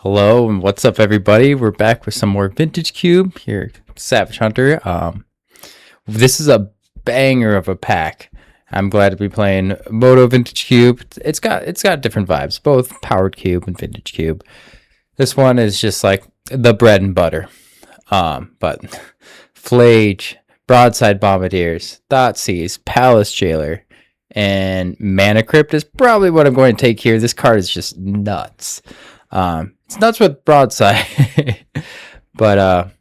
Hello and what's up, everybody? We're back with some more Vintage Cube here, Savage Hunter. This is a banger of a pack. I'm glad to be playing Moto Vintage Cube. It's got different vibes, both Powered Cube and Vintage Cube. This one is just like the bread and butter. But Flage, Broadside Bombardiers, Thoughtseize, Palace Jailer, and Mana Crypt is probably what I'm going to take here. This card is just nuts. It's nuts with Broadside, but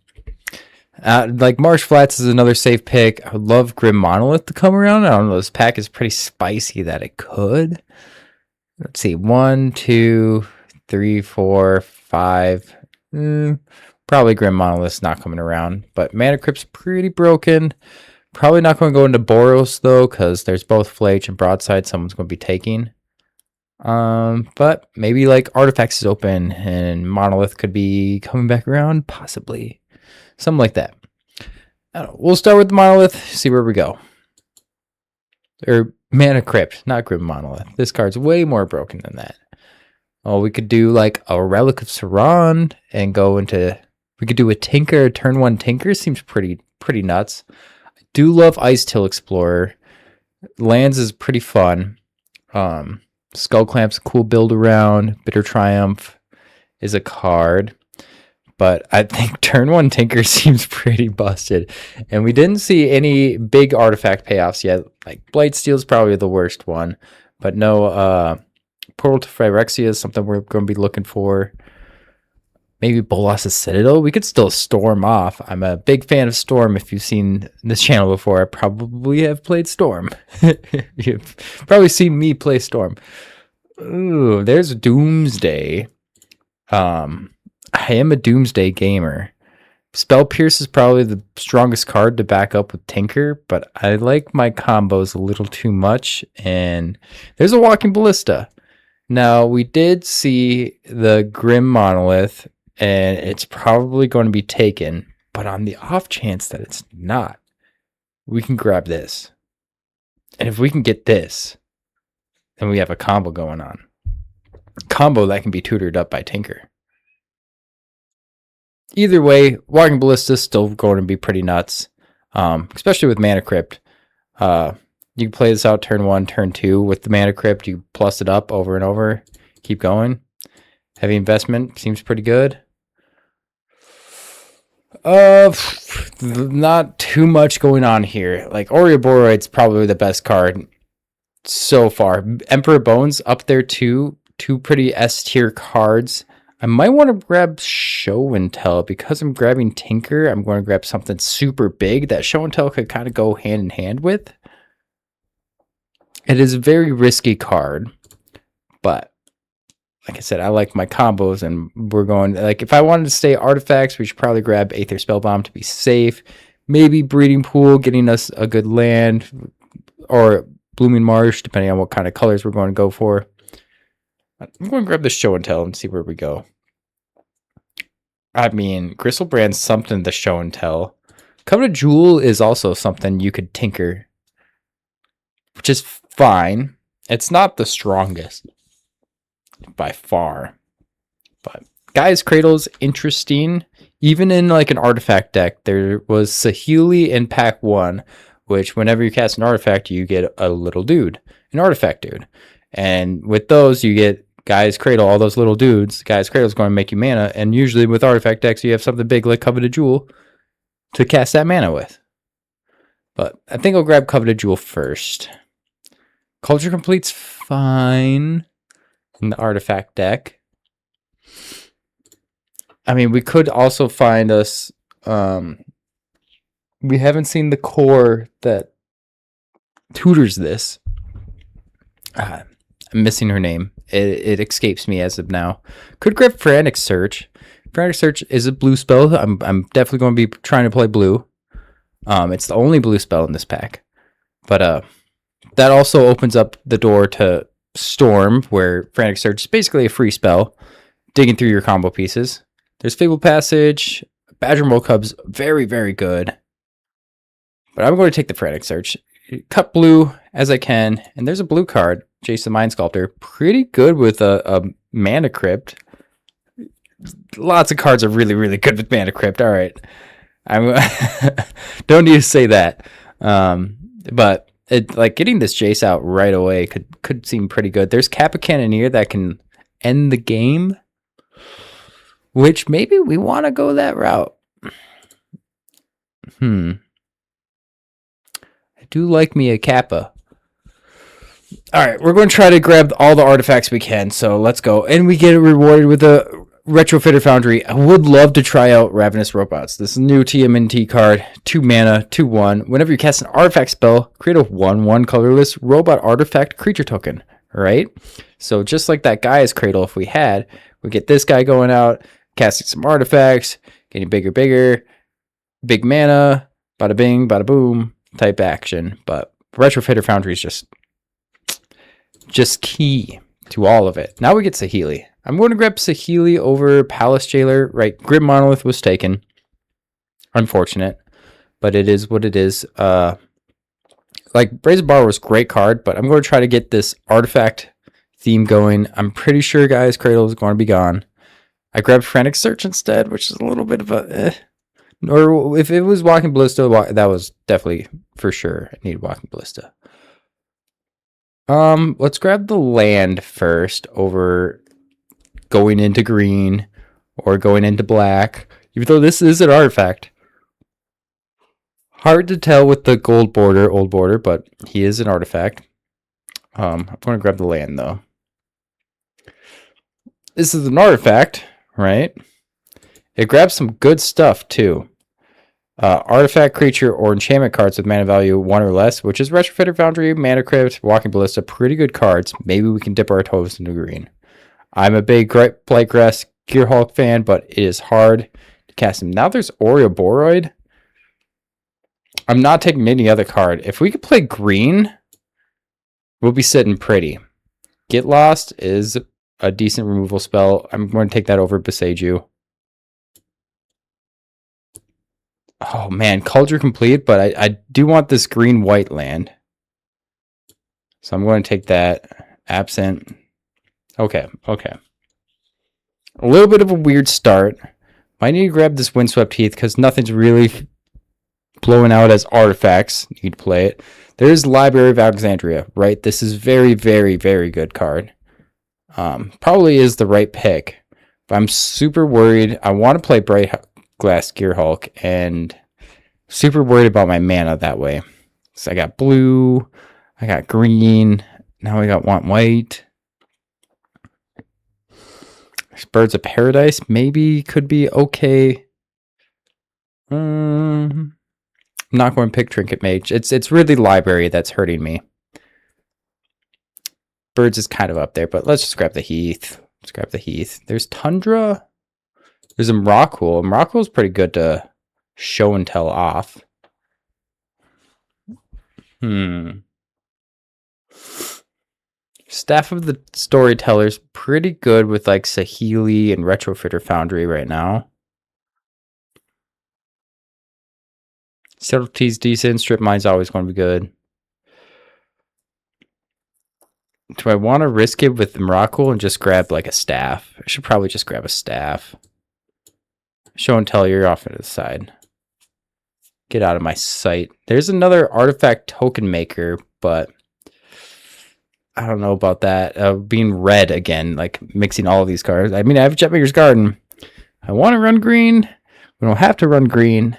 like Marsh Flats is another safe pick. I would love Grim Monolith to come around. I don't know, this pack is pretty spicy that it could. Let's see, 1, 2, 3, 4, 5. Probably Grim Monolith's not coming around, but Mana Crypt's pretty broken. Probably not going to go into Boros though, because there's both Flage and Broadside someone's going to be taking. But maybe like Artifacts is open and Monolith could be coming back around, possibly. Something like that. I don't know. We'll start with the Monolith, see where we go. Or Mana Crypt, not Grim Monolith. This card's way more broken than that. Oh, we could do like a Relic of Saran and go into... We could do a Tinker, turn 1 Tinker. Seems pretty nuts. I do love Ice Till Explorer. Lands is pretty fun. Skull Clamp's a cool build around. Bitter Triumph is a card. But I think turn 1 Tinker seems pretty busted. And we didn't see any big artifact payoffs yet. Like Blightsteel is probably the worst one. But no, Portal to Phyrexia is something we're going to be looking for. Maybe Bolas' Citadel. We could still Storm off. I'm a big fan of Storm. If you've seen this channel before, I probably have played Storm. You've probably seen me play Storm. Ooh, there's Doomsday. I am a Doomsday gamer. Spell Pierce is probably the strongest card to back up with Tinker, but I like my combos a little too much. And there's a Walking Ballista. Now, we did see the Grim Monolith, and it's probably going to be taken, but on the off chance that it's not, we can grab this. And if we can get this, then we have a combo going on. Combo that can be tutored up by Tinker. Either way, Walking Ballista is still going to be pretty nuts, especially with Mana Crypt. You can play this out turn 1, turn 2 with the Mana Crypt. You plus it up over and over. Keep going. Heavy Investment seems pretty good. Not too much going on here. Like Ouroboros probably the best card so far. Emperor Bones up there too. Two pretty S tier cards. I might want to grab Show and Tell because I'm grabbing Tinker. I'm going to grab something super big that Show and Tell could kind of go hand in hand with. It is a very risky card, but like I said, I like my combos, and we're going, like, if I wanted to stay Artifacts, we should probably grab Aether Spellbomb to be safe. Maybe Breeding Pool, getting us a good land, or Blooming Marsh, depending on what kind of colors we're going to go for. I'm going to grab the Show and Tell and see where we go. I mean, Gristlebrand's something to Show and Tell. Covenant Jewel is also something you could Tinker, which is fine. It's not the strongest by far, but Gaia's Cradle is interesting. Even in like an artifact deck, there was Saheeli in pack 1, which whenever you cast an artifact, you get a little dude, an artifact dude. And with those, you get Gaia's Cradle, all those little dudes. Gaia's Cradle is going to make you mana, and usually with artifact decks, you have something big like Coveted Jewel to cast that mana with. But I think I'll grab Coveted Jewel first. Culture Complete's fine in the artifact deck. I mean, we could also find us... we haven't seen the core that tutors this. I'm missing her name. It escapes me as of now. Could grab Frantic Search. Frantic Search is a blue spell. I'm definitely going to be trying to play blue. It's the only blue spell in this pack. But that also opens up the door to Storm, where Frantic Search is basically a free spell, digging through your combo pieces. There's Fabled Passage. Badger Mole Cub's very, very good. But I'm going to take the Frantic Search. Cut blue as I can. And there's a blue card, Jace the Mind Sculptor. Pretty good with a Mana Crypt. lots of cards are really, really good with Mana Crypt. All right. I'm don't need to say that. But it like getting this Jace out right away could seem pretty good. There's Kappa Cannoneer that can end the game, which maybe we want to go that route. I do like me a Kappa. All right, we're going to try to grab all the artifacts we can. So let's go, and we get rewarded with a Retrofitter Foundry. I would love to try out Ravenous Robots. This new TMNT card, 2 mana, 2/1. Whenever you cast an artifact spell, create a 1/1 colorless robot artifact creature token. Right? So just like that Gaia's Cradle, if we get this guy going out, casting some artifacts, getting bigger, big mana, bada bing, bada boom type action. But Retrofitter Foundry is just key to all of it. Now we get Saheeli. I'm going to grab Saheeli over Palace Jailer. Right, Grim Monolith was taken. Unfortunate, but it is what it is. Like Brazen Bar was a great card, but I'm going to try to get this artifact theme going. I'm pretty sure Gaia's Cradle is going to be gone. I grabbed Frantic Search instead, which is a little bit of a Or if it was Walking Ballista, that was definitely for sure. I need Walking Ballista. Let's grab the land first over going into green or going into black. Even though this is an artifact. Hard to tell with the old border, but he is an artifact. I'm going to grab the land though. This is an artifact, right? It grabs some good stuff too. Artifact, creature, or enchantment cards with mana value 1 or less, which is Retrofitter Foundry, Mana Crypt, Walking Ballista, pretty good cards. Maybe we can dip our toes into green. I'm a big Blightgrass Gearhulk fan, but it is hard to cast him. Now there's Ouroboros. I'm not taking any other card. If we could play green, we'll be sitting pretty. Get Lost is a decent removal spell. I'm going to take that over Beseiju. Oh man, Culture Complete, but I do want this green-white land. So I'm going to take that. Absent. Okay. A little bit of a weird start. Might need to grab this Windswept Heath because nothing's really blowing out as artifacts. Need to play it. There's Library of Alexandria, right? This is very, very, very good card. Probably is the right pick. But I'm super worried. I want to play Bright Glass Gearhulk and super worried about my mana that way. So I got blue, I got green, now I want white. Birds of Paradise maybe could be okay. I'm not going to pick Trinket Mage. It's really Library that's hurting me. Birds is kind of up there, but let's just grab the Heath. Let's grab the Heath. There's Tundra. There's Emrakul. Emrakul's pretty good to show and tell off. Staff of the Storyteller's pretty good with like Saheeli and Retrofitter Foundry right now. Subtlety's decent. Strip Mine's always going to be good. Do I want to risk it with Emrakul and just grab like a staff? I should probably just grab a staff. Show and tell, you're off to the side. Get out of my sight. There's another artifact token maker, but I don't know about that. Being red again, like mixing all of these cards. I mean, I have Jetmaker's Garden. I want to run green. We don't have to run green.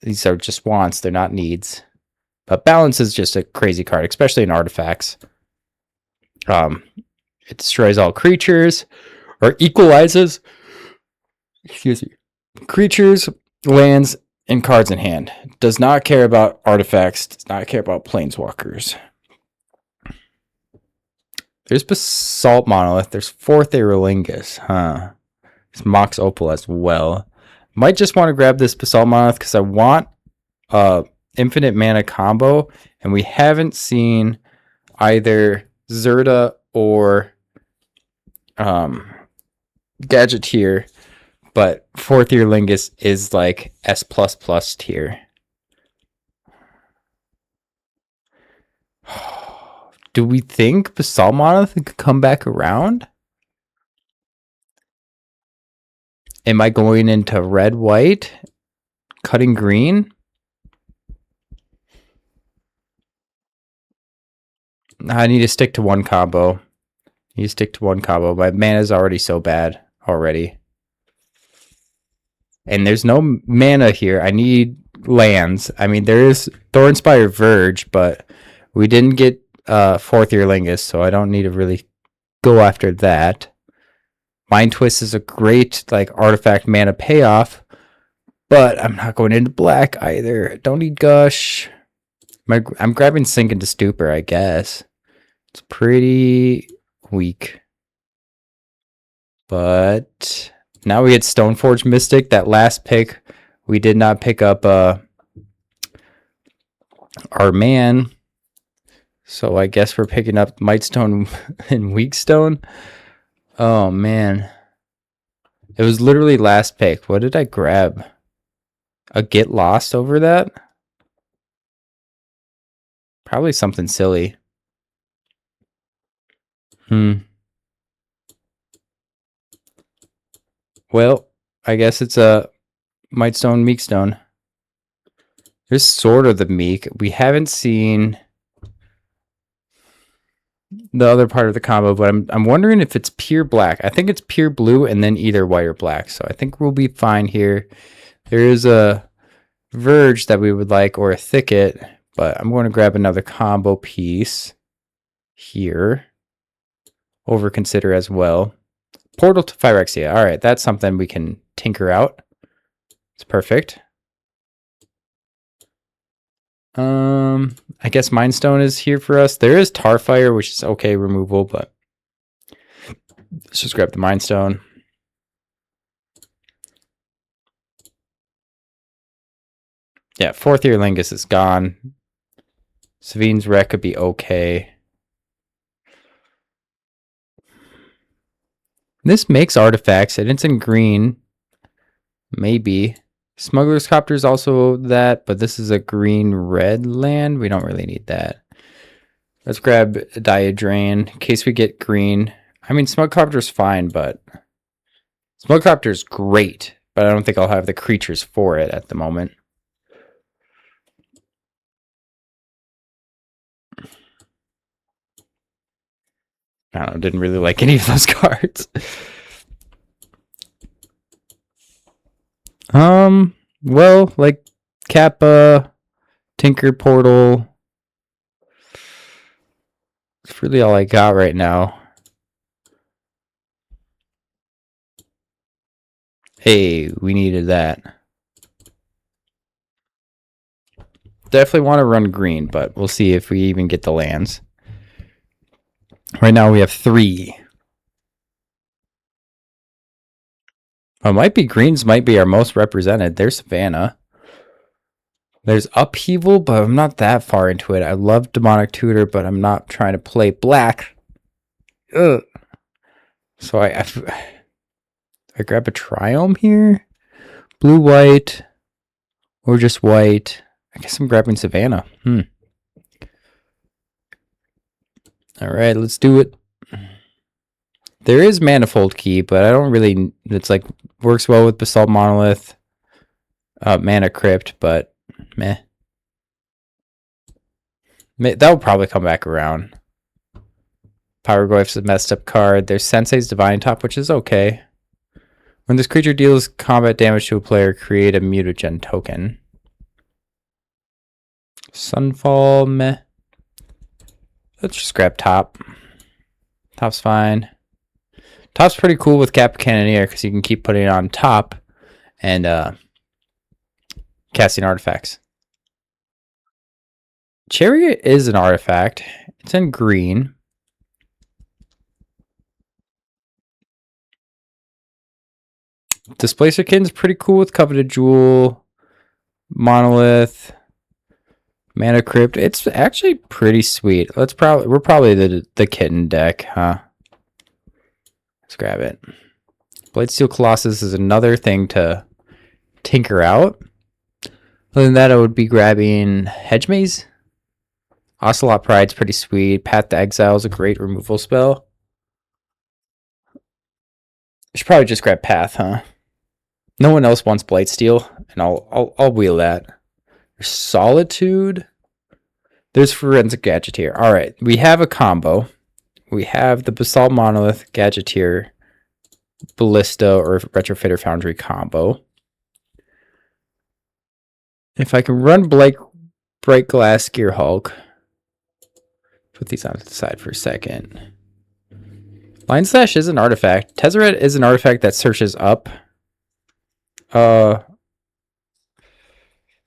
These are just wants. They're not needs. But Balance is just a crazy card, especially in artifacts. It destroys all creatures or equalizes. Excuse me. Creatures, lands, and cards in hand. Does not care about artifacts. Does not care about planeswalkers. There's Basalt Monolith. There's Fourth Aerolingus. There's Mox Opal as well. Might just want to grab this Basalt Monolith because I want infinite mana combo. And we haven't seen either Zerda or Gadgeteer. But Fourth Aerolingus is like S++ tier. Do we think Basalt Monolith could come back around? Am I going into red, white, cutting green? I need to stick to one combo. You stick to one combo. My mana is already so bad already. And there's no mana here. I need lands. I mean, there is Thornspire Verge, but we didn't get Fourth Year Lingus, so I don't need to really go after that. Mind Twist is a great like artifact mana payoff, but I'm not going into black either. Don't need Gush. I'm grabbing Sink into Stupor, I guess. It's pretty weak. But now we get Stoneforge Mystic. That last pick, we did not pick up our man. So I guess we're picking up Mightstone and Weakstone. Oh, man. It was literally last pick. What did I grab? A Get Lost over that? Probably something silly. Well, I guess it's a Mightstone, Meekstone. There's sort of the Meek. We haven't seen the other part of the combo, but I'm wondering if it's pure black. I think it's pure blue and then either white or black. So I think we'll be fine here. There is a Verge that we would like or a Thicket, but I'm going to grab another combo piece here. Overconsider as well. Portal to Phyrexia. All right, that's something we can tinker out. It's perfect. I guess Mindstone is here for us. There is Tarfire, which is okay removal, but let's just grab the Mindstone. Yeah, Fourth Year Lingus is gone. Savine's Wreck could be okay. This makes artifacts, and it's in green. Maybe. Smuggler's Copter is also that, but this is a green-red land. We don't really need that. Let's grab Diadrain in case we get green. I mean, Smugcopter's fine, but Smugcopter's great, but I don't think I'll have the creatures for it at the moment. I don't know, didn't really like any of those cards. Well, like Kappa, Tinker Portal. It's really all I got right now. Hey, we needed that. Definitely want to run green, but we'll see if we even get the lands. Right now we have 3. Well, might be greens might be our most represented. There's Savannah. There's Upheaval, but I'm not that far into it. I love Demonic Tutor, but I'm not trying to play black. Ugh. So I grab a Triome here. Blue, white, or just white. I guess I'm grabbing Savannah. All right, let's do it. There is Manifold Key, but I don't really. It's like works well with Basalt Monolith, Mana Crypt, but meh. That'll probably come back around. Pyroglyph's a messed up card. There's Sensei's Divine Top, which is okay. When this creature deals combat damage to a player, create a mutagen token. Sunfall, meh. Let's just grab Top. Top's fine. Top's pretty cool with Cap Cannoneer because you can keep putting it on top and casting artifacts. Chariot is an artifact. It's in green. Displacerkin's pretty cool with Coveted Jewel, Monolith, Mana Crypt. It's actually pretty sweet. We're probably the kitten deck, huh? Let's grab it. Bladesteel Colossus is another thing to tinker out. Other than that, I would be grabbing Hedgemaze. Ocelot Pride's pretty sweet. Path to Exile is a great removal spell. I should probably just grab Path, huh? No one else wants Blightsteel, and I'll wheel that. Solitude. There's Forensic Gadgeteer. All right, we have a combo. We have the Basalt Monolith Gadgeteer Ballista or Retrofitter Foundry combo. If I can run Bright Glass Gearhulk, put these on to the side for a second. Line Slash is an artifact. Tezzeret is an artifact that searches up.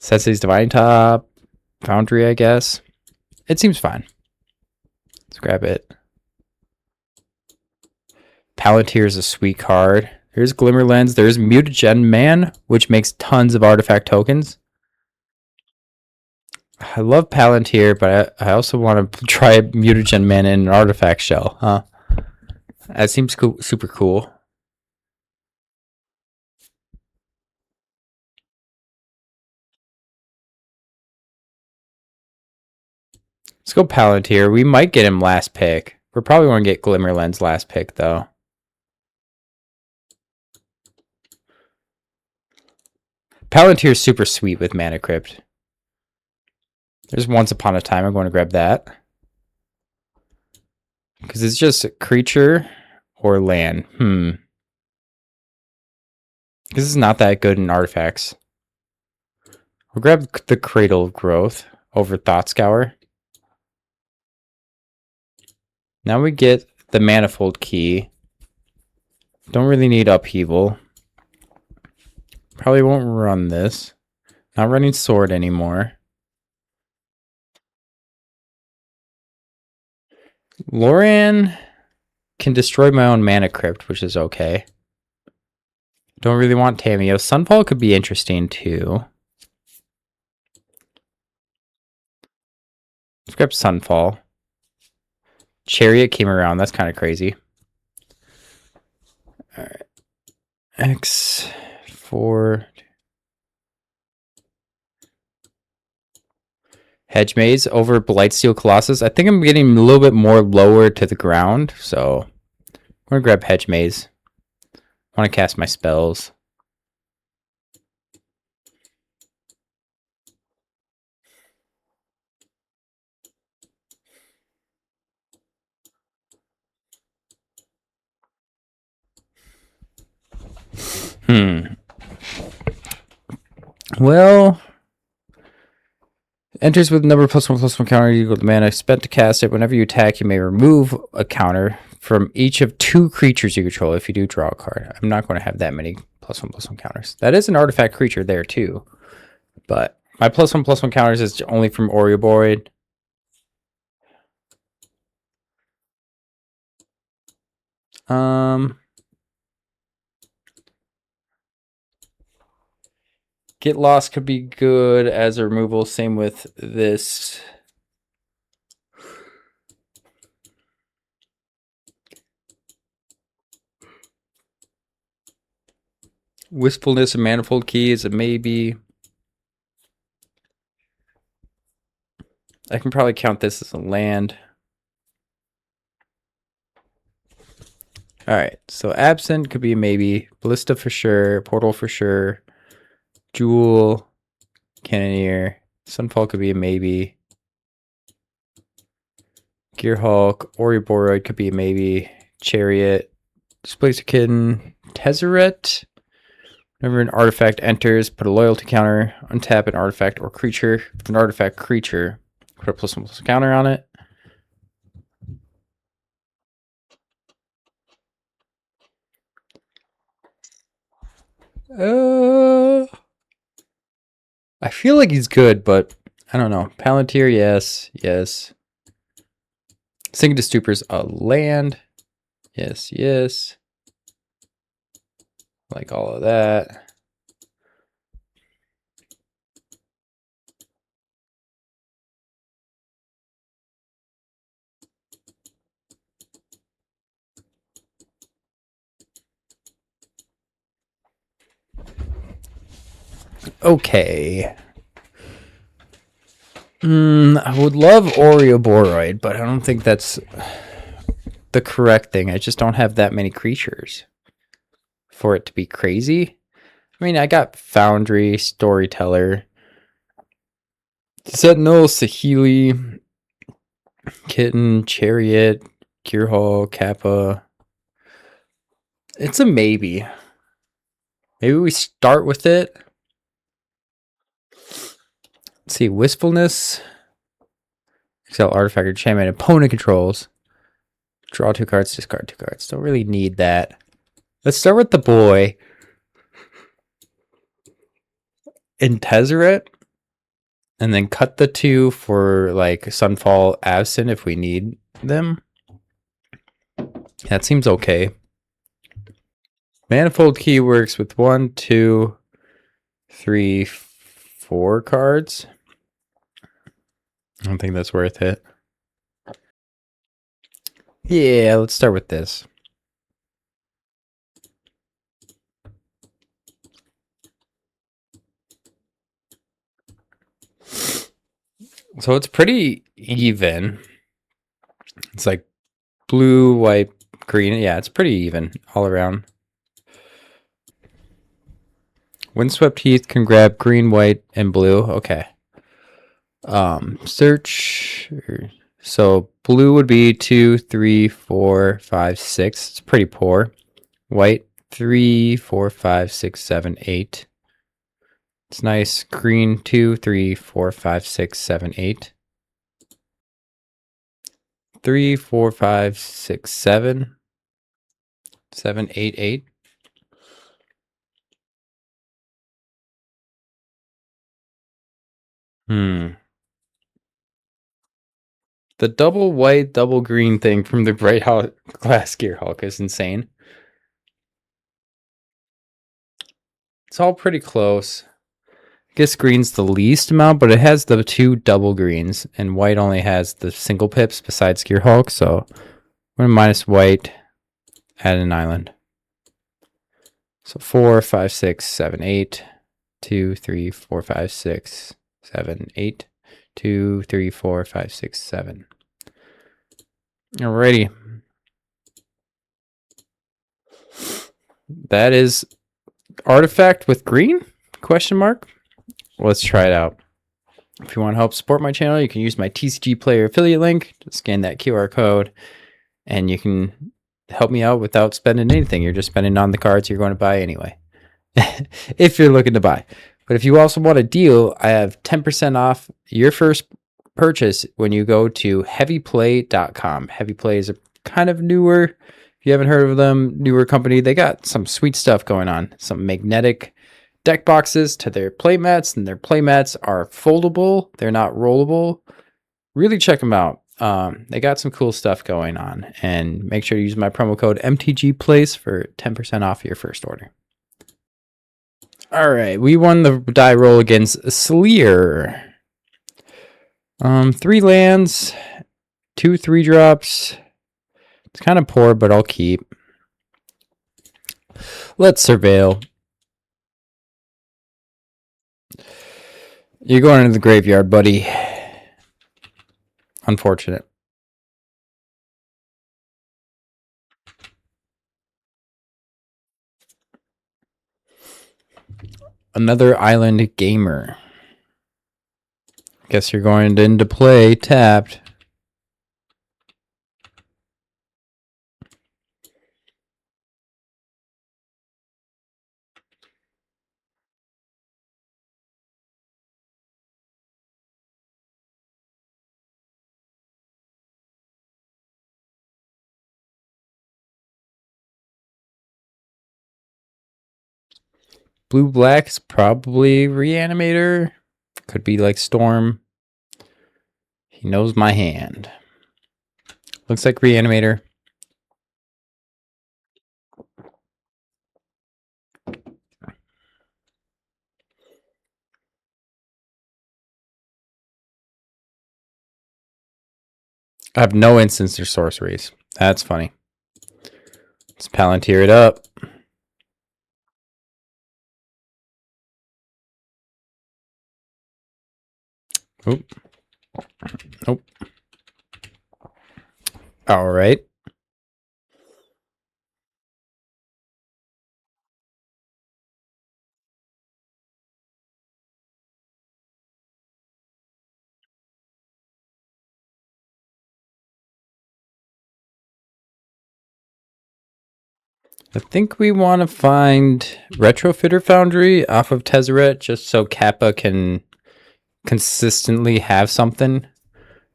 Sensei's Divine Top, Foundry, I guess. It seems fine. Let's grab it. Palantir is a sweet card. Here's Glimmer Lens. There's Mutagen Man, which makes tons of artifact tokens. I love Palantir, but I also want to try Mutagen Man in an artifact shell, huh? That seems cool, super cool. Let's go Palantir. We might get him last pick. We're probably going to get Glimmer Lens last pick, though. Palantir is super sweet with Mana Crypt. There's Once Upon a Time. I'm going to grab that. Because it's just a creature or land. This is not that good in artifacts. We'll grab the Cradle of Growth over Thought Scour. Now we get the Manifold Key. Don't really need Upheaval. Probably won't run this. Not running Sword anymore. Loran can destroy my own Mana Crypt, which is okay. Don't really want Tamiyo. Sunfall could be interesting too. Let's grab Sunfall. Chariot came around. That's kind of crazy. Alright. X4. Hedge Maze over Blightsteel Colossus. I think I'm getting a little bit more lower to the ground, so I'm going to grab Hedge Maze. I want to cast my spells. Well, enters with number +1/+1 counter equal to mana spent to cast it. Whenever you attack, you may remove a counter from each of 2 creatures you control if you do draw a card. I'm not going to have that many +1/+1 counters. That is an artifact creature there too. But my +1/+1 counters is only from Ouroboros. Get Lost could be good as a removal. Same with this. Wistfulness and Manifold Key is a maybe. I can probably count this as a land. Alright, so Absent could be a maybe. Ballista for sure. Portal for sure. Jewel. Cannoneer. Sunfall could be a maybe. Gearhulk. Ouroboros could be a maybe. Chariot. Displacer Kitten. Tezzeret. Whenever an artifact enters, put a loyalty counter, untap an artifact or creature. If an artifact creature, put a +1/+1 counter on it. I feel like he's good, but I don't know. Palantir, yes, yes. Sinking to Stupor's a land. Yes, yes. Like all of that. Okay. I would love Ouroboros, but I don't think that's the correct thing. I just don't have that many creatures for it to be crazy. I mean, I got Foundry, Storyteller, Sentinel, Sahili, Kitten, Chariot, Gearhall, Kappa. It's a maybe. Maybe we start with it. Let's see, Wistfulness, Excel Artifact, Enchantment, Opponent controls. Draw 2 cards, discard 2 cards. Don't really need that. Let's start with the boy. In Tezzeret. And then cut the 2 for like Sunfall Absent if we need them. That seems okay. Manifold Key works with 1, 2, 3, 4 cards. I don't think that's worth it. Yeah, let's start with this. So it's pretty even. It's like blue, white, green. Yeah, it's pretty even all around. Windswept Heath can grab green, white, and blue. Okay. Search. So blue would be 2, 3, 4, 5, 6. It's pretty poor. White 3, 4, 5, 6, 7, 8. It's nice. Green 2, 3, 4, 5, 6, 7, 8. 3, 4, 5, 6, 7. 7, 8, 8. The double white, double green thing from the Bright Glass Gear Hulk is insane. It's all pretty close. I guess green's the least amount, but it has the 2 double greens, and white only has the single pips besides Gear Hulk, so we're minus white, add an island. So 4, 5, 6, 7, 8. 2, 3, 4, 5, 6, 7, 8. 2, 3, 4, 5, 6, 7. Alrighty. That is Artifact with green? Question mark. Let's try it out. If you want to help support my channel, you can use my TCG Player affiliate link. Just scan that QR code, and you can help me out without spending anything. You're just spending on the cards you're going to buy anyway, if you're looking to buy. But if you also want a deal, I have 10% off your first purchase when you go to heavyplay.com. Heavyplay is a kind of newer, if you haven't heard of them, newer company. They got some sweet stuff going on. Some magnetic deck boxes to their playmats, and their playmats are foldable. They're not rollable. Really check them out. They got some cool stuff going on, and make sure to use my promo code MTG Place for 10% off your first order. All right, we won the die roll against Sleer. 3 lands, 2 3-drops. It's kind of poor, but I'll keep. Let's surveil. You're going into the graveyard, buddy. Unfortunate. Another island gamer. Guess you're going into play tapped. Blue black's probably Reanimator. Could be like Storm. He knows my hand. Looks like Reanimator. I have no instants or sorceries. That's funny. Let's Palantir it up. Oop. Nope. All right. I think we want to find Retrofitter Foundry off of Tezzeret just so Kappa can consistently have something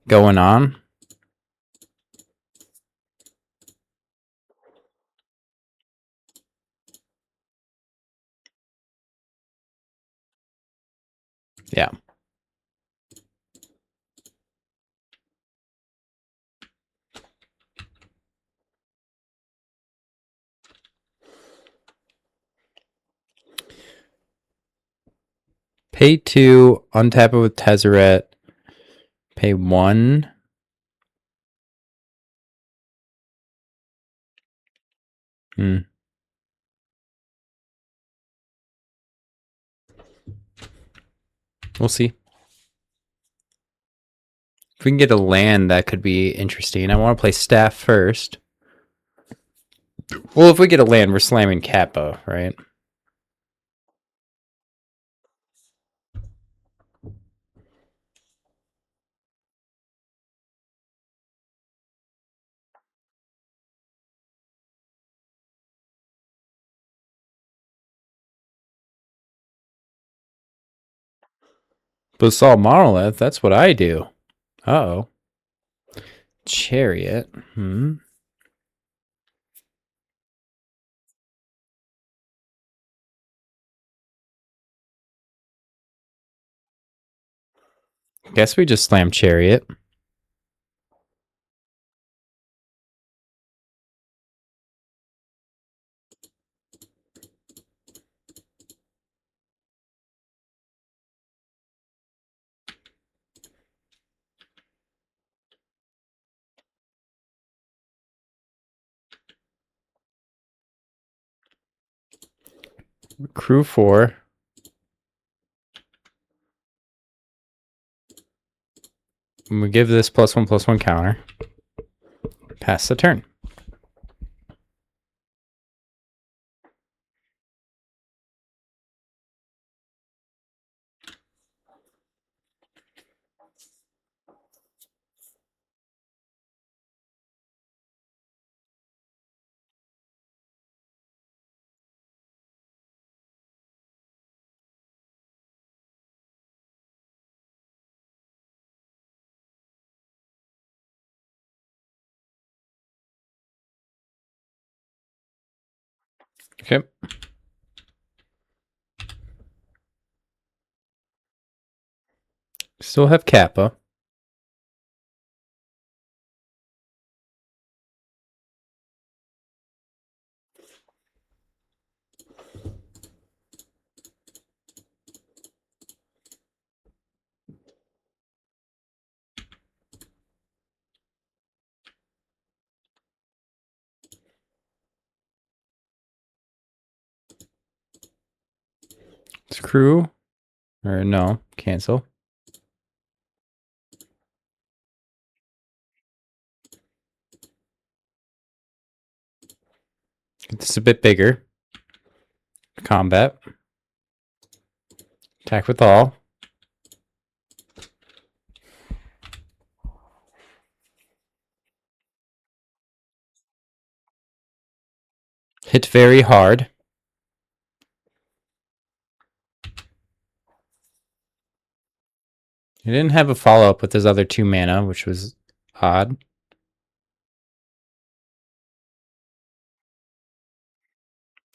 going on. Yeah. Pay 2, untap it with Tezzeret. Pay 1. We'll see. If we can get a land, that could be interesting. I want to play Staff first. Well, if we get a land, we're slamming Kappa, right? Basalt Monolith, that's what I do. Uh-oh. Chariot. Guess we just slam Chariot. Crew 4. And we give this +1/+1 counter. Pass the turn. Okay. Still have Kappa. Screw. Or no, cancel. Get this a bit bigger. Combat. Attack with all. Hit very hard. He didn't have a follow-up with his other 2 mana, which was odd.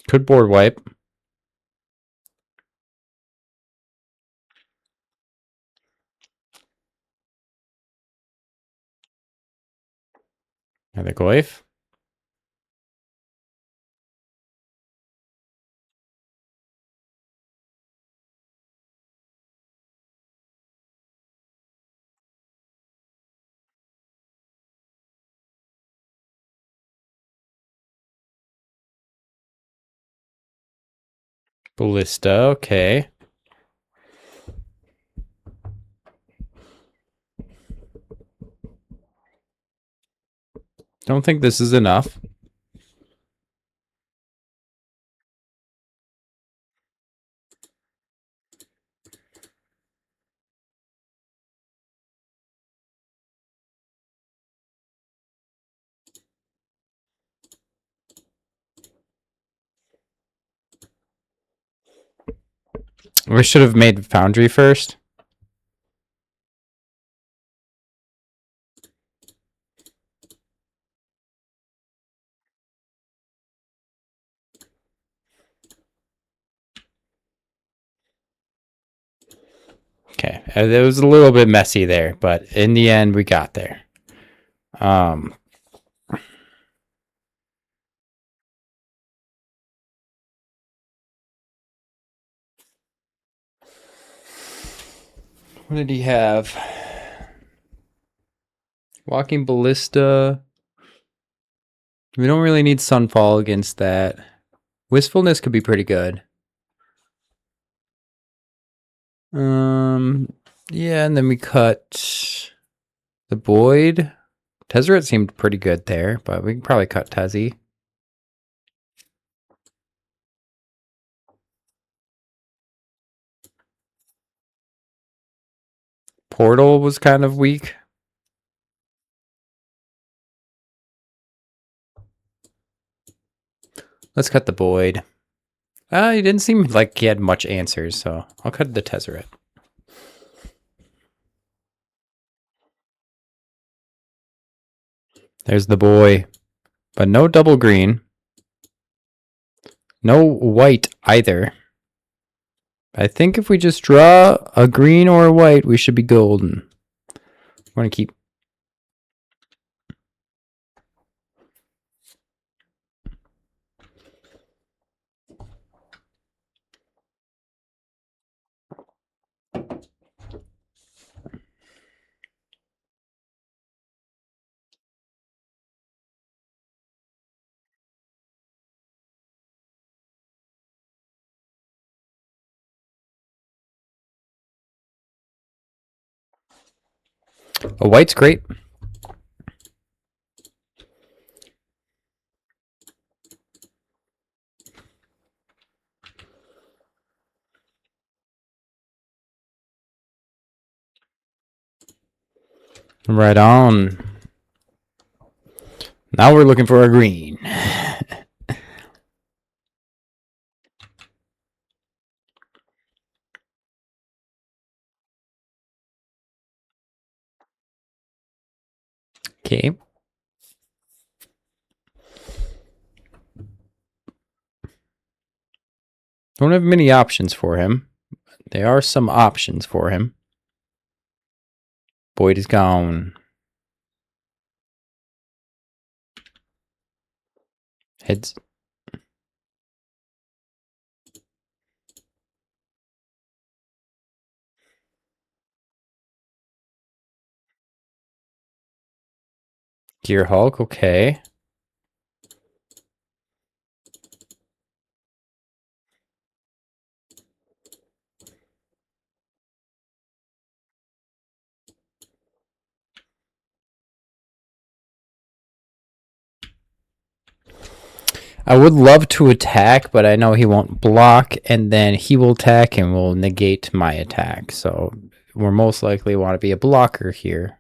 Could board wipe. Another Goif. Ballista, okay. Don't think this is enough. We should have made Foundry first. Okay, it was a little bit messy there, but in the end, we got there. What did he have? Walking Ballista. We don't really need Sunfall against that. Wistfulness could be pretty good. Yeah, and then we cut the Void. Tezzeret seemed pretty good there, but we can probably cut Tezzy. Portal was kind of weak. Let's cut the Void. He didn't seem like he had much answers, so I'll cut the Tezzeret. There's the boy. But no double green. No white either. I think if we just draw a green or a white, we should be golden. I'm going to keep... A white's great. Right on. Now we're looking for a green. Okay. Don't have many options for him. There are some options for him. Void is gone. Heads. Gear Hulk, okay. I would love to attack, but I know he won't block, and then he will attack and will negate my attack. So we're most likely want to be a blocker here.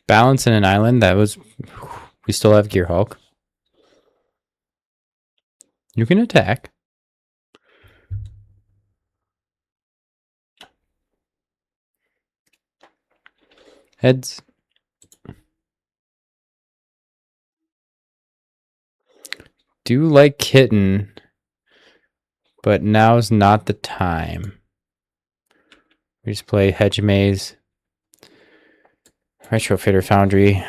Balance in an island, that was... We still have Gear Hulk. You can attack. Heads. Do like Kitten, but now's not the time. We just play Hedge Maze. Retrofitter Foundry.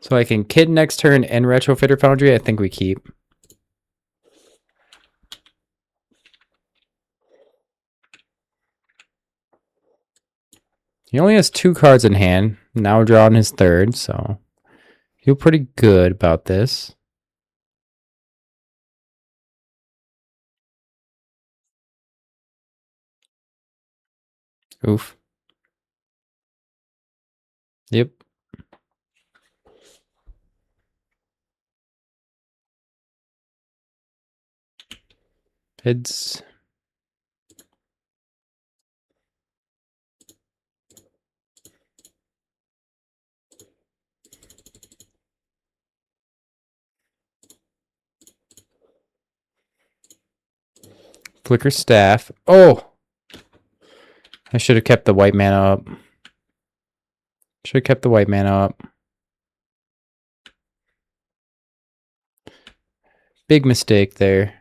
So I can Kitten next turn and Retrofitter Foundry. I think we keep. He only has 2 cards in hand. Now drawing his 3rd, so feel pretty good about this. Oof. Yep. Heads. Flicker staff. Oh! I should have kept the white mana up. Should have kept the white mana up. Big mistake there.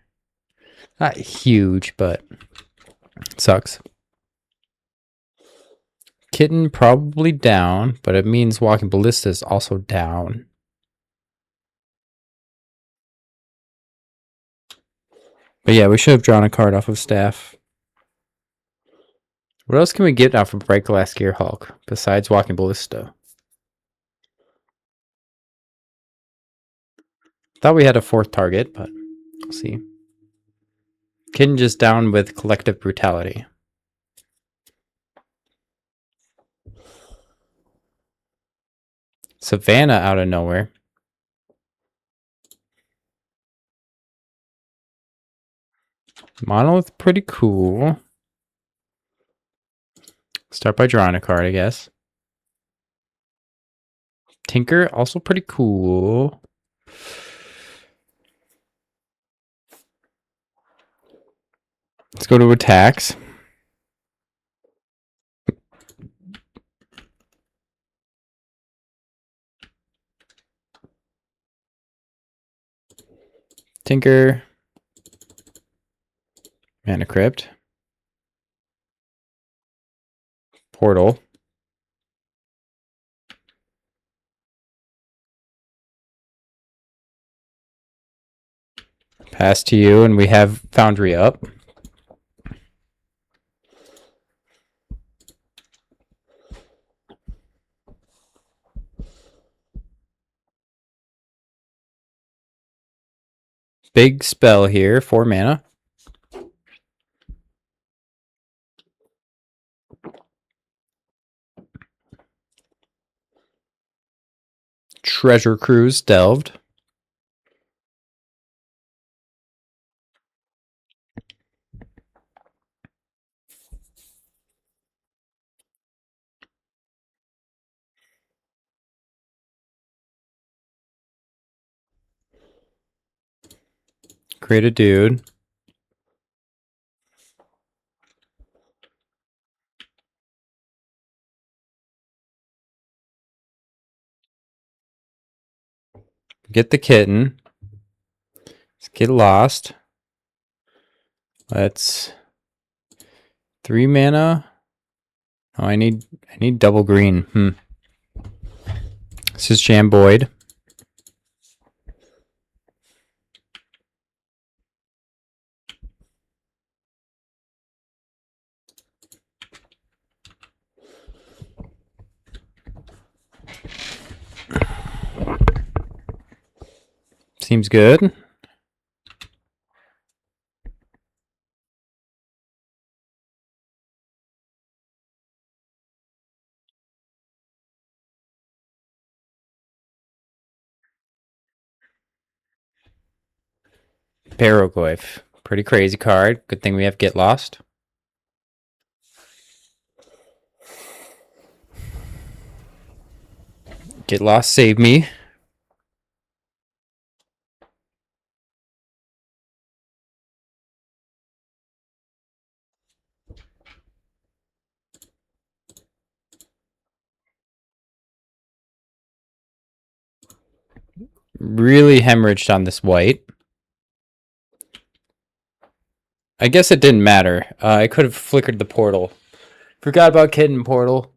Not huge, but sucks. Kitten probably down, but it means Walking Ballista is also down. But yeah, we should have drawn a card off of staff. What else can we get off of Bright Glass Gearhulk besides Walking Ballista? Thought we had a fourth target, but we'll see. Kitten just down with Collective Brutality. Savannah out of nowhere. Monolith, pretty cool. Start by drawing a card, I guess. Tinker, also pretty cool. Let's go to attacks. Tinker. Mana Crypt. Portal. Pass to you, and we have Foundry up. Big spell here, 4 mana. Treasure Cruise delved. Create a dude. Get the kitten. Let's get lost. Let's 3 mana. Oh, I need double green. This is Jamboyd. Seems good. Paraglyph. Pretty crazy card. Good thing we have Get Lost. Get Lost saved me. Really hemorrhaged on this white. I guess it didn't matter. I could have flickered the portal. Forgot about Kitten Portal.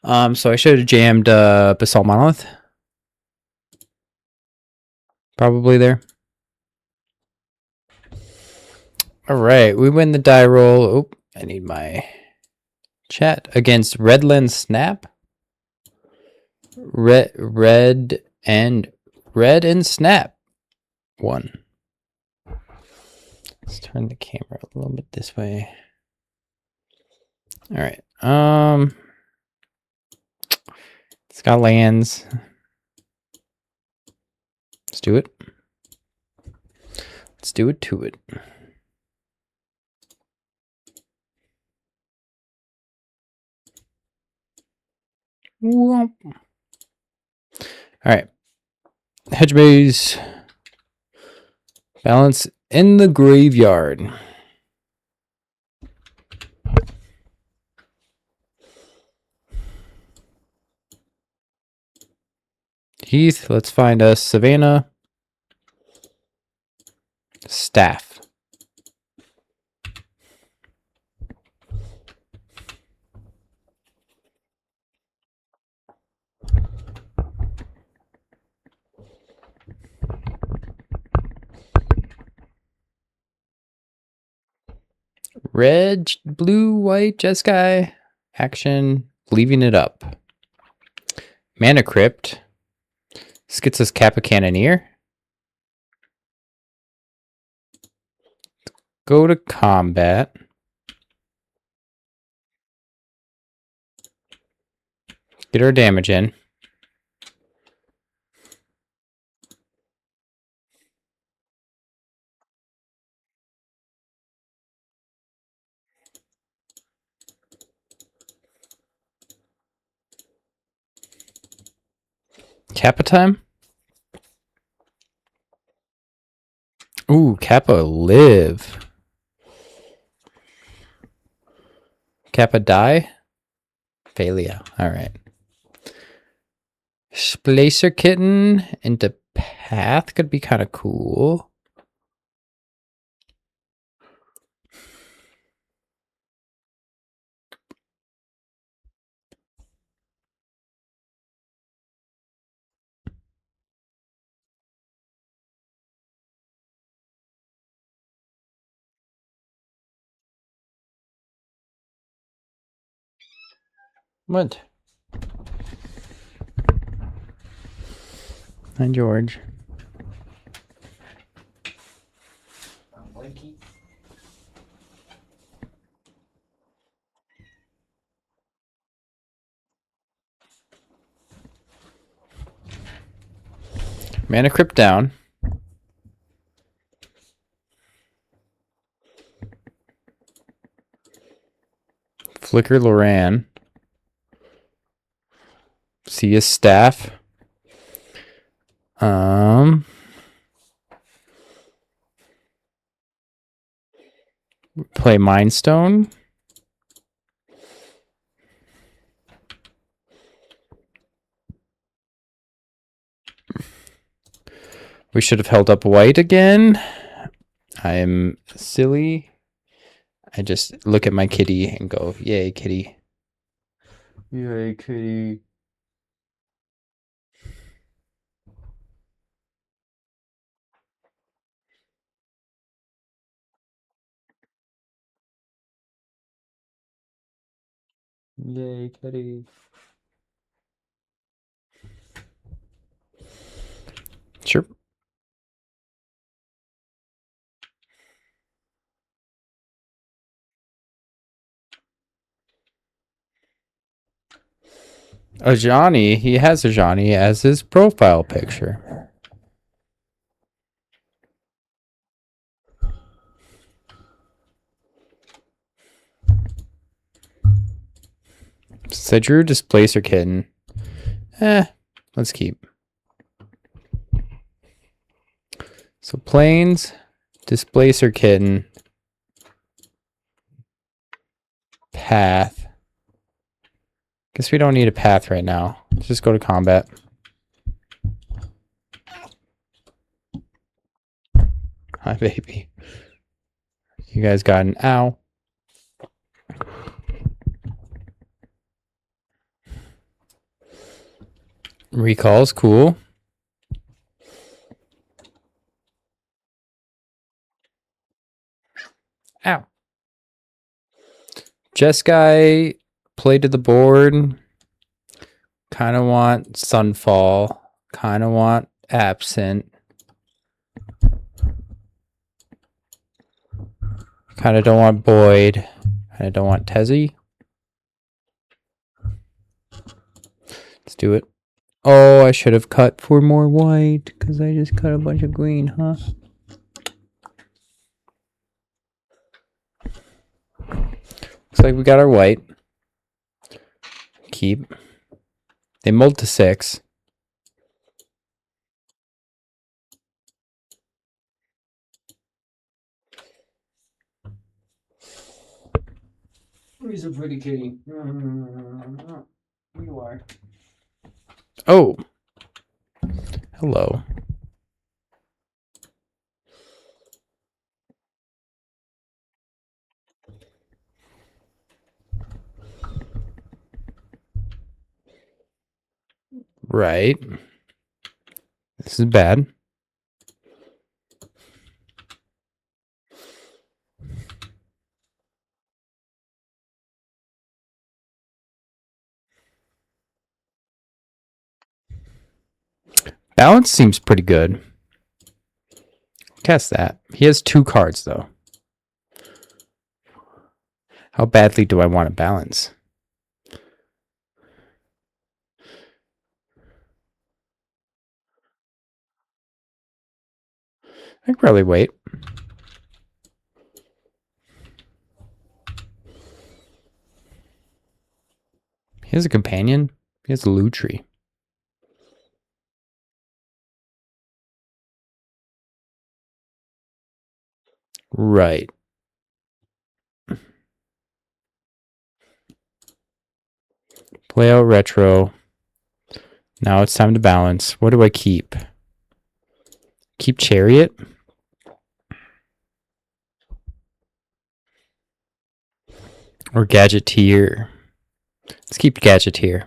So I should have jammed Basalt Monolith. Probably there. Alright, we win the die roll. Oh, I need my chat. Against Redland Snap. Red and Snap. 1. Let's turn the camera a little bit this way. All right. It's got lands. Let's do it. Let's do it to it. All right. Hedge maze. Balance in the graveyard. Heath, let's find a Savannah. Staff. Red, blue, white, Jeskai. Action, leaving it up. Mana Crypt. This gets us Kappa Cannoneer. Go to combat. Get our damage in. Kappa time? Ooh, Kappa live. Kappa die? Failure. Alright. Splacer Kitten into Path could be kind of cool. What? Hi, George. Mana Crypt down. Flicker Loran. See his staff. Play Mind Stone. We should have held up white again. I'm silly. I just look at my kitty and go, yay, kitty. Yay, kitty. Yay, kitty. Sure. Ajani, he has Ajani as his profile picture. So Drew Displacer Kitten. Let's keep. So Plains, Displacer Kitten, Path. Guess we don't need a path right now. Let's just go to combat. Hi, baby. You guys got an ow. Recall's cool. Ow. Jeskai play to the board. Kind of want Sunfall. Kind of want Absent. Kind of don't want Boyd. Kind of don't want Tezzy. Let's do it. Oh, I should have cut for more white because I just cut a bunch of green, huh? Looks like we got our white. Keep. They mulled to 6. He's a pretty kitty. You are. Oh. Hello. Right. This is bad. Balance seems pretty good. Cast that. He has 2 cards, though. How badly do I want to balance? I could probably wait. He has a companion. He has a Lutri. Right. Play out retro. Now it's time to balance. What do I keep? Keep Chariot? Or Gadgeteer? Let's keep Gadgeteer.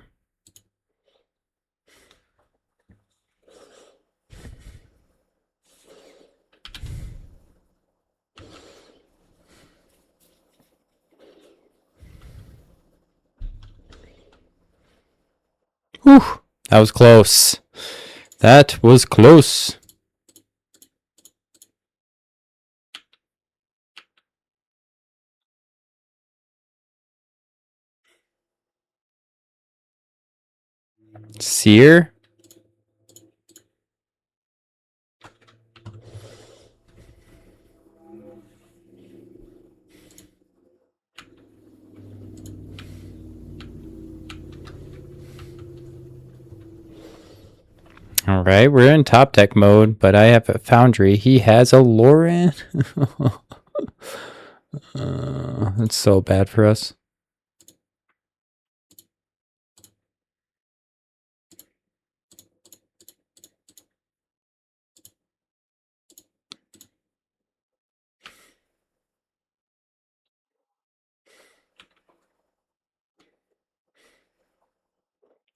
Whew, that was close. That was close. Seer? Alright, we're in top deck mode, but I have a Foundry. He has a Lauren. That's so bad for us.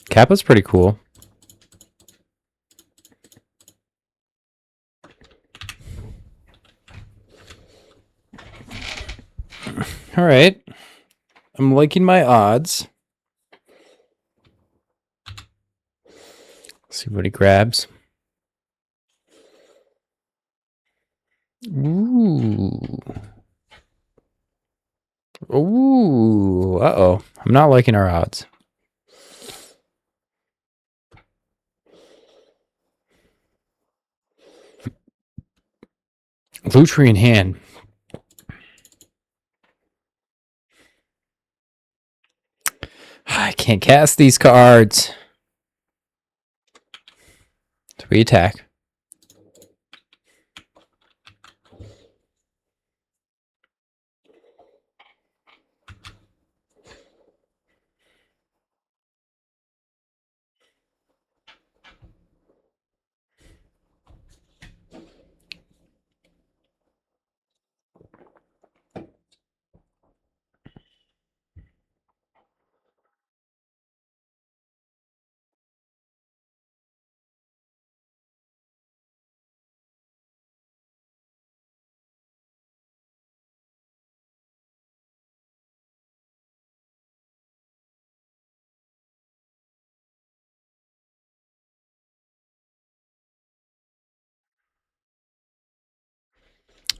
Kappa's pretty cool. All right. I'm liking my odds. Let's see what he grabs. Ooh. Ooh. Uh-oh. I'm not liking our odds. Lutri in hand. I can't cast these cards. So we attack.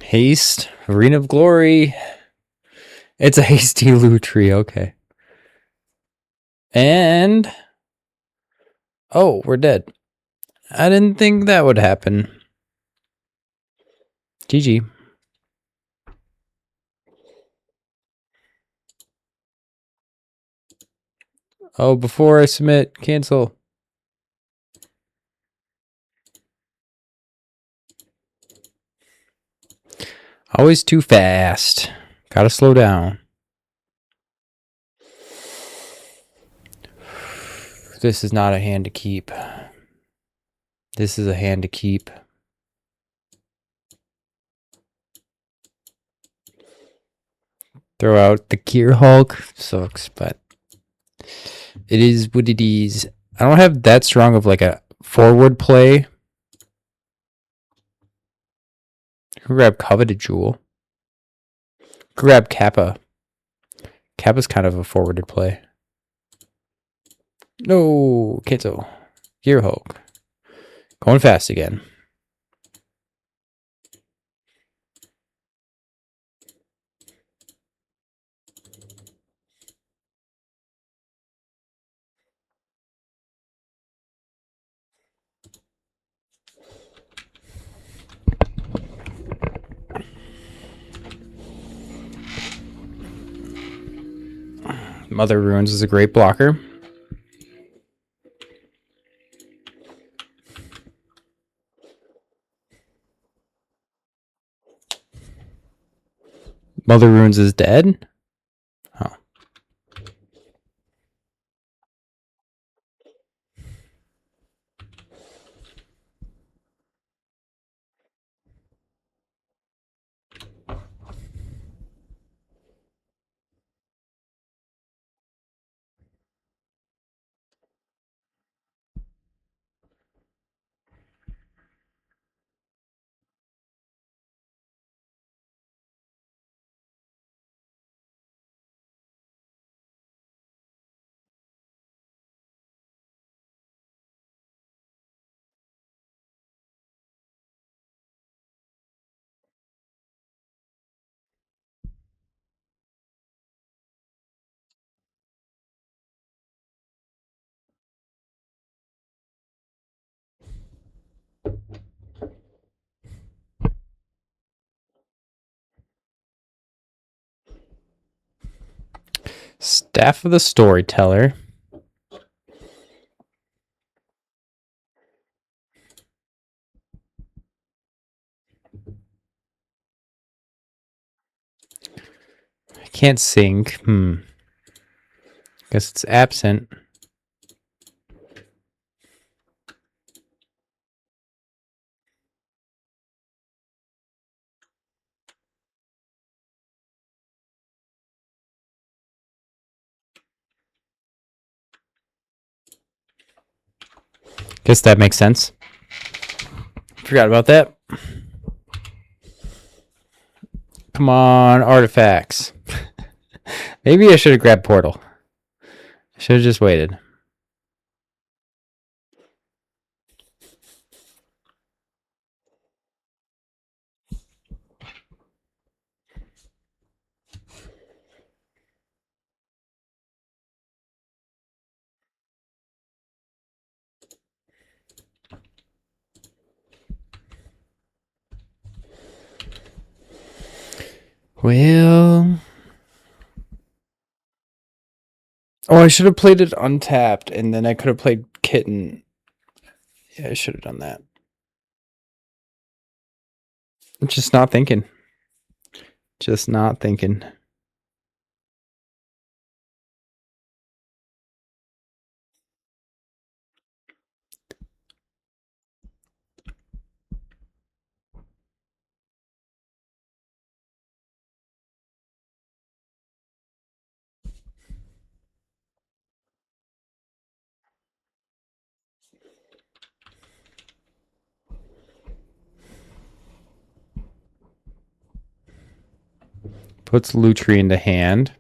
Haste. Arena of Glory. It's a hasty Lutri. Okay. And Oh, we're dead. I didn't think that would happen. GG. Oh, before I submit, cancel. Always too fast. Gotta slow down. This is not a hand to keep. This is a hand to keep. Throw out the Gear Hulk. Sucks, but it is what it is. I don't have that strong of like a forward play. Grab Coveted Jewel. Grab Kappa. Kappa's kind of a forwarded play. No, cancel. Gear Hulk. Going fast again. Mother Runes is a great blocker. Mother Runes is dead? Oh. Staff of the Storyteller. I can't sync. Guess it's absent. Guess that makes sense. Forgot about that. Come on, artifacts. Maybe I should have grabbed Portal. I should have just waited. Well... Oh, I should have played it untapped, and then I could have played Kitten. Yeah, I should have done that. I'm just not thinking. Just not thinking. Puts Lutri into hand.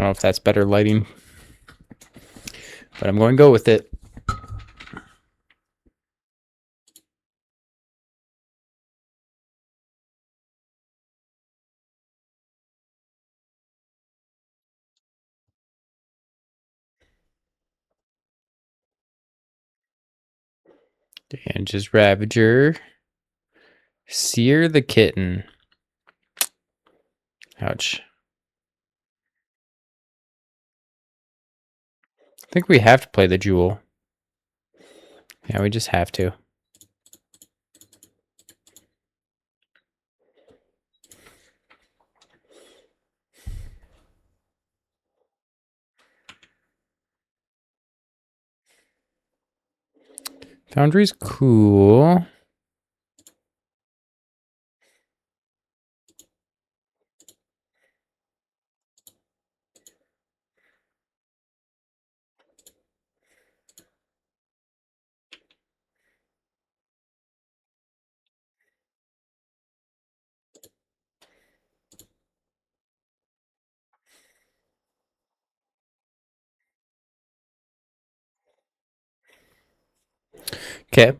know if that's better lighting, but I'm going to go with it. And just Ravager. Sear the Kitten. Ouch. I think we have to play the Jewel. Yeah, we just have to. Foundry's cool. Okay.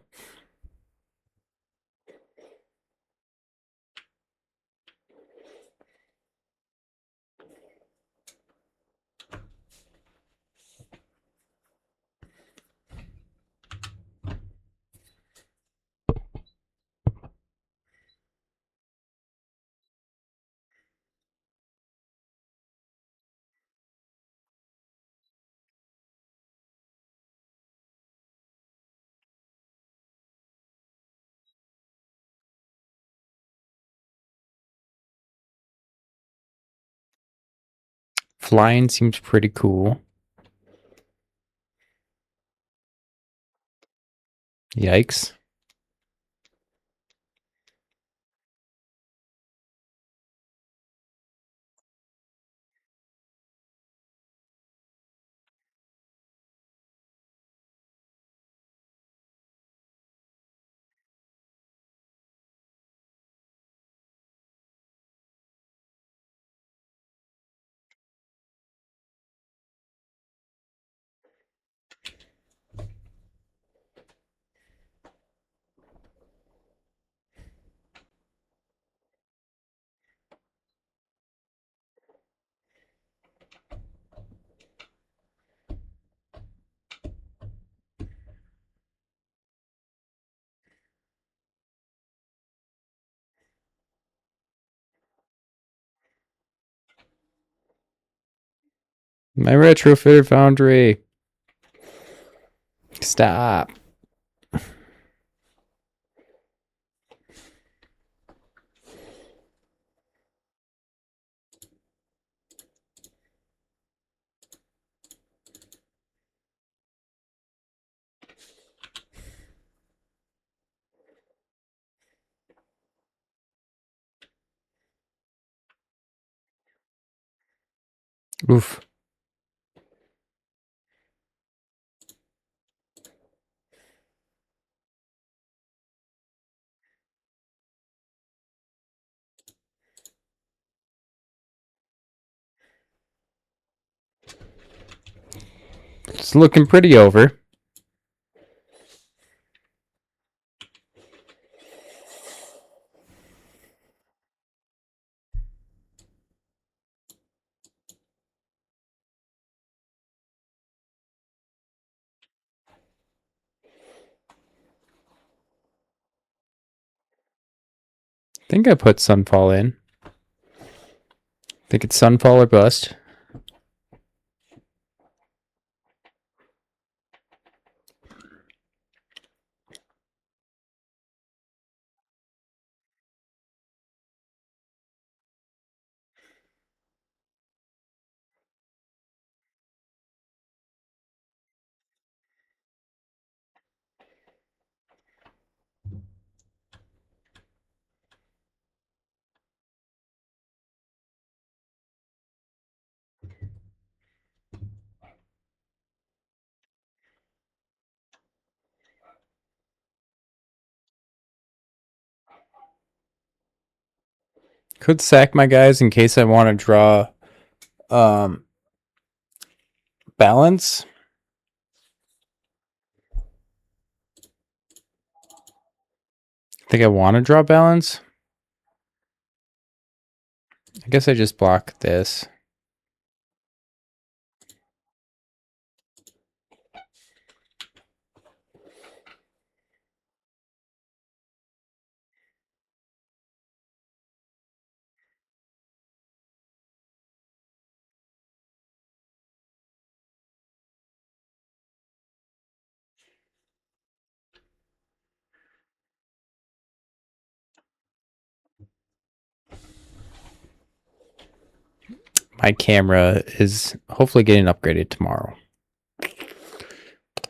Flying seems pretty cool. Yikes. My retrofitted Foundry. Stop. Oof. It's looking pretty over. I think I put Sunfall in. I think it's Sunfall or bust. Could sack my guys in case I want to draw balance. I think I want to draw balance. I guess I just block this. My camera is hopefully getting upgraded tomorrow.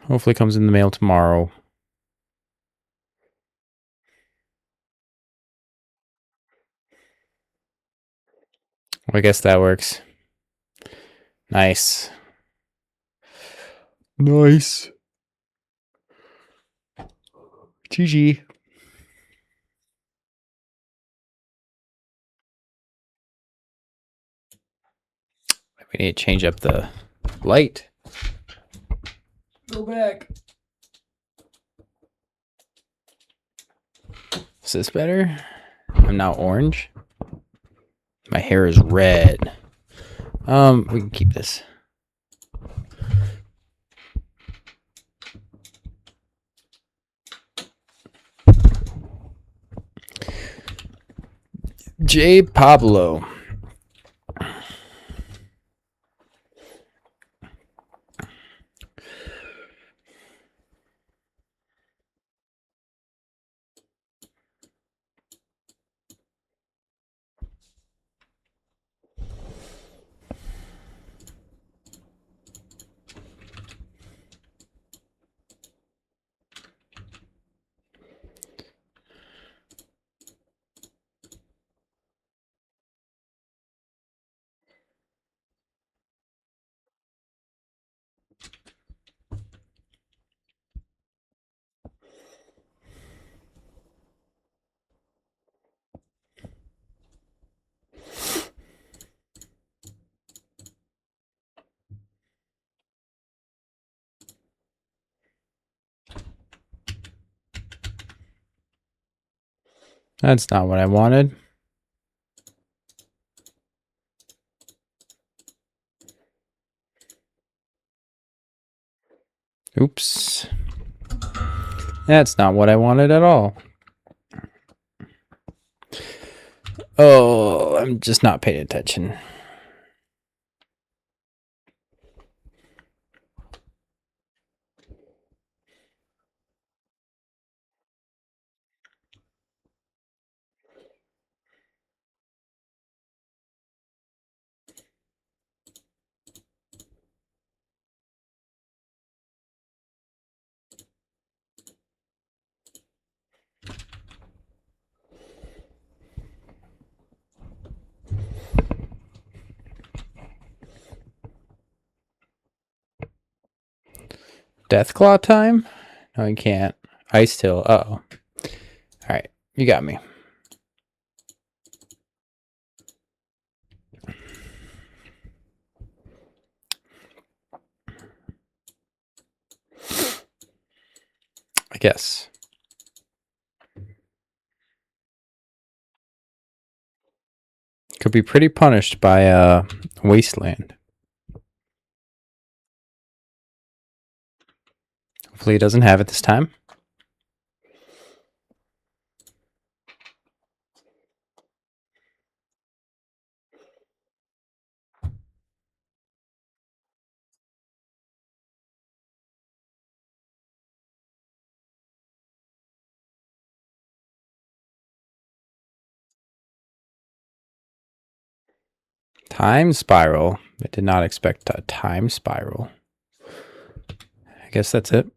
Hopefully it comes in the mail tomorrow. Well, I guess that works. Nice. Nice. GG. We need to change up the light. Go back. Is this better? I'm now orange. My hair is red. We can keep this. J. Pablo. That's not what I wanted. Oops. That's not what I wanted at all. Oh, I'm just not paying attention. Deathclaw time? No, you can't. Ice Till. Uh-oh. Alright, you got me. I guess. Could be pretty punished by Wasteland. Hopefully he doesn't have it this time. Time Spiral. I did not expect a Time Spiral. I guess that's it.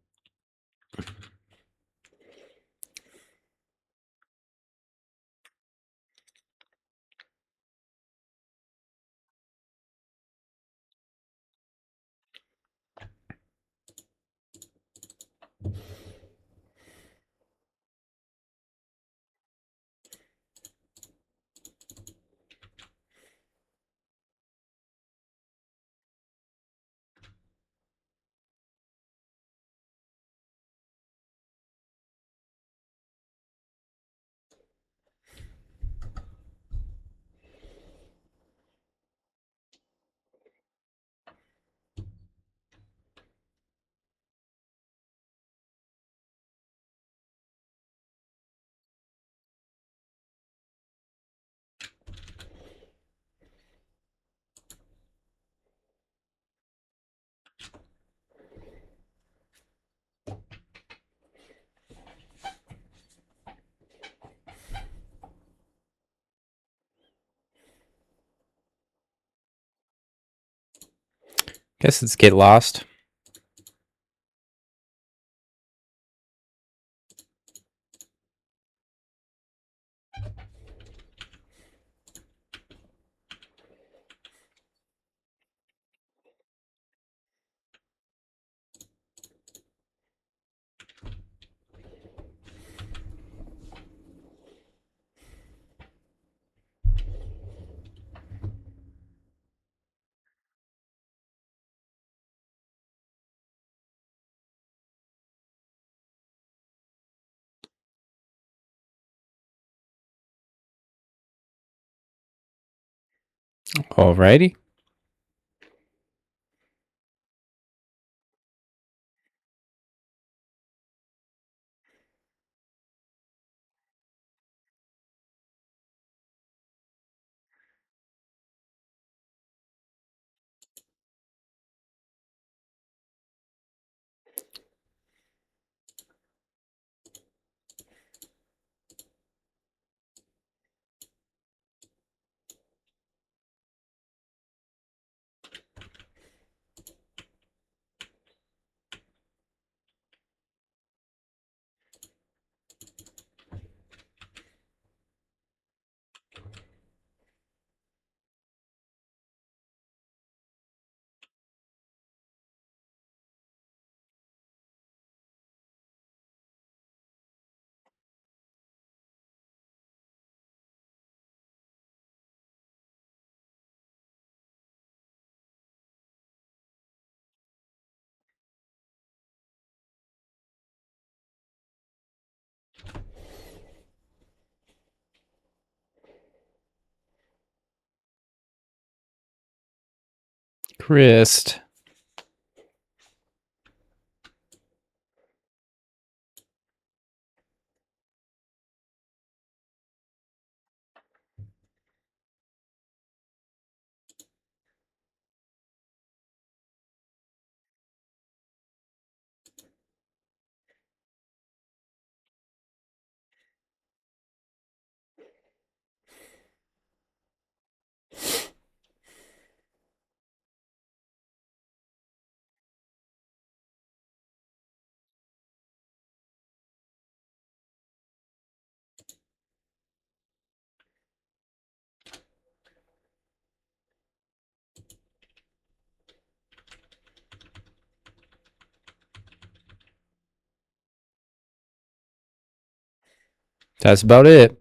Guess it's get lost. Alrighty. Christ. That's about it.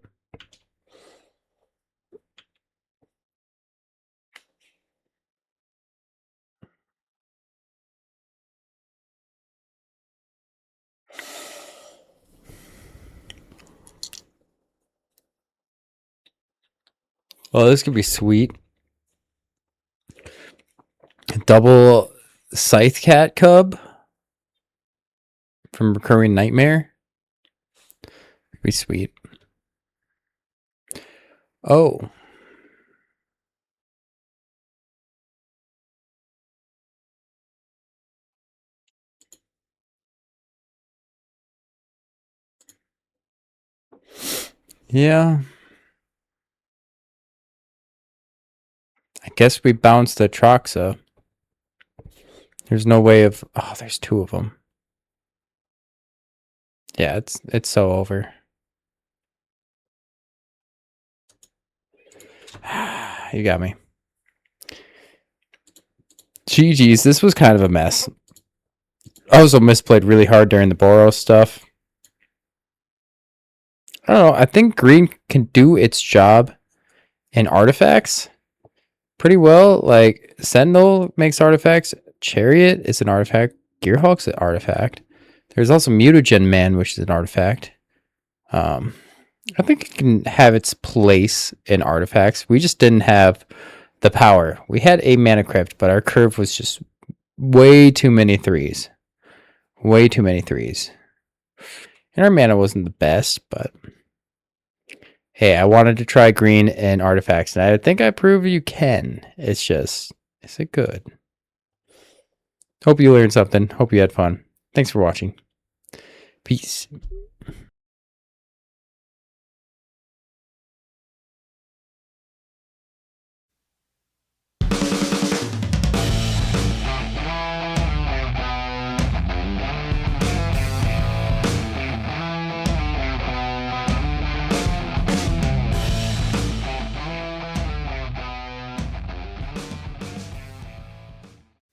Well, this could be sweet. Double Scythe Cat Cub from Recurring Nightmare. Could be sweet. Oh. Yeah. I guess we bounced the Troxa. There's no way of... Oh, there's two of them. Yeah, it's so over. You got me. GG's, this was kind of a mess. I also misplayed really hard during the Boros stuff. I don't know. I think green can do its job in artifacts pretty well. Like, Sentinel makes artifacts. Chariot is an artifact. Gearhawk's an artifact. There's also Mutagen Man, which is an artifact. I think it can have its place in artifacts. We just didn't have the power. We had a mana crypt, but our curve was just way too many threes. Way too many threes. And our mana wasn't the best, but hey, I wanted to try green and artifacts, and I think I proved you can. It's just, is it good? Hope you learned something. Hope you had fun. Thanks for watching. Peace.